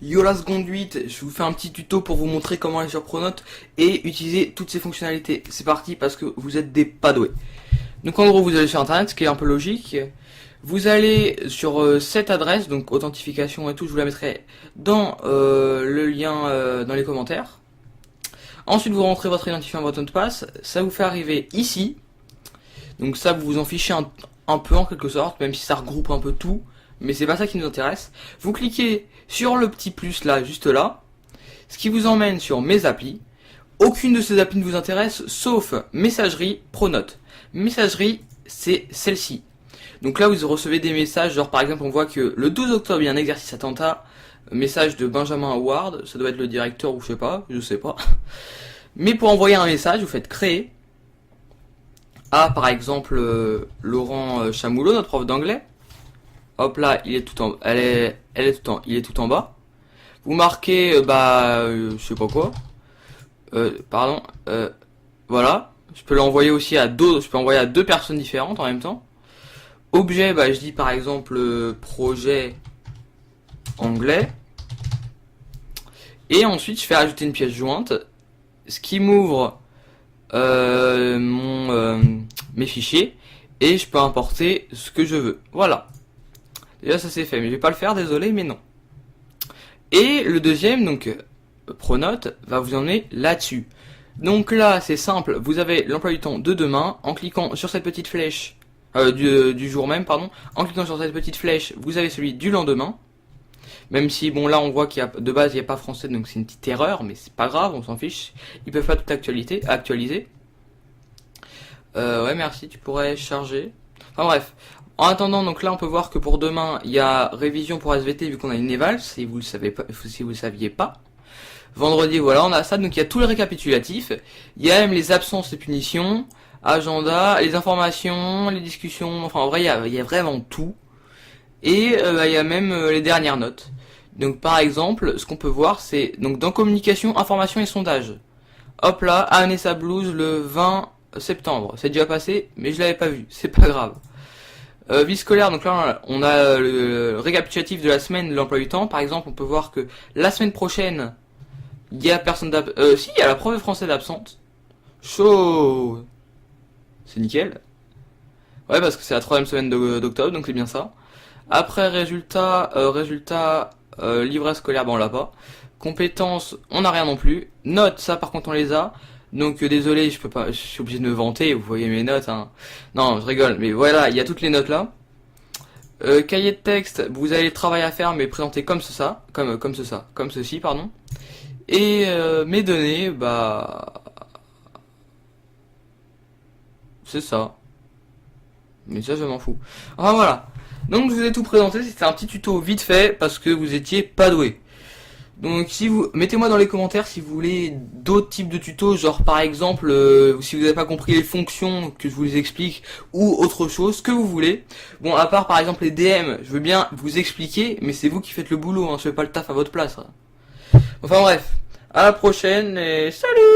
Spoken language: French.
Yo la seconde 8, je vous fais un petit tuto pour vous montrer comment aller sur Pronote et utiliser toutes ces fonctionnalités. C'est parti parce que vous êtes des pas doués. Donc en gros vous allez sur internet, ce qui est un peu logique. Vous allez sur cette adresse, donc authentification et tout, je vous la mettrai dans le lien dans les commentaires. Ensuite vous rentrez votre identifiant, votre mot de passe, ça vous fait arriver ici. Donc ça vous vous en fichez un peu en quelque sorte, même si ça regroupe un peu tout. Mais c'est pas ça qui nous intéresse. Vous cliquez sur le petit plus là, juste là, ce qui vous emmène sur mes applis. Aucune de ces applis ne vous intéresse, sauf messagerie Pronote. Messagerie, c'est celle-ci. Donc là, vous recevez des messages, genre par exemple, on voit que le 12 octobre, il y a un exercice attentat, message de Benjamin Howard, ça doit être le directeur ou je sais pas. Mais pour envoyer un message, vous faites créer à, par exemple, Laurent Chamoulot, notre prof d'anglais. Hop là, il est tout en, il est tout en bas. Vous marquez, je sais pas quoi. Voilà. Je peux l'envoyer aussi à d'autres, je peux envoyer à deux personnes différentes en même temps. Objet, je dis par exemple projet anglais. Et ensuite, je fais ajouter une pièce jointe, ce qui m'ouvre mes fichiers et je peux importer ce que je veux. Voilà. Déjà ça c'est fait, mais je vais pas le faire, désolé, mais non. Et le deuxième, donc Pronote, va vous emmener là-dessus. Donc là c'est simple, vous avez l'emploi du temps de demain, en cliquant sur cette petite flèche, du jour même, pardon, en cliquant sur cette petite flèche, vous avez celui du lendemain. Même si, bon là on voit qu'il y a, de base il n'y a pas français, donc c'est une petite erreur, mais c'est pas grave, on s'en fiche. Ils peuvent pas tout actualiser. Ouais merci, tu pourrais charger. Enfin bref. En attendant, donc là on peut voir que pour demain, il y a révision pour SVT vu qu'on a une éval, si vous le saviez pas. Vendredi, voilà, on a ça, donc il y a tout le récapitulatif. Il y a même les absences et punitions, agenda, les informations, les discussions, enfin en vrai il y a vraiment tout. Et il y a même les dernières notes. Donc par exemple, ce qu'on peut voir c'est, donc dans communication, information et sondage. Hop là, Anessa Blues le 20 septembre, c'est déjà passé, mais je l'avais pas vu, c'est pas grave. Vie scolaire, donc là on a le récapitulatif de la semaine de l'emploi du temps. Par exemple, on peut voir que la semaine prochaine, il y a personne si, il y a la prof de français d'absente. Chaud. C'est nickel. Ouais, parce que c'est la 3e semaine d'octobre, donc c'est bien ça. Après, résultat, livret scolaire, on l'a pas. Compétences, on n'a rien non plus. Notes, ça par contre on les a. Donc désolé, je peux pas, je suis obligé de me vanter, vous voyez mes notes, hein. Non, je rigole, mais voilà, il y a toutes les notes là. Cahier de texte, vous avez le travail à faire, mais présenté comme comme ceci, pardon. Et mes données, c'est ça. Mais ça, je m'en fous. Enfin voilà. Donc je vous ai tout présenté, c'était un petit tuto vite fait parce que vous étiez pas doué. Donc si vous mettez-moi dans les commentaires si vous voulez d'autres types de tutos, genre par exemple si vous n'avez pas compris les fonctions que je vous les explique ou autre chose que vous voulez. Bon, à part par exemple les DM, je veux bien vous expliquer, mais c'est vous qui faites le boulot, hein, je fais pas le taf à votre place. Enfin bref, à la prochaine et salut.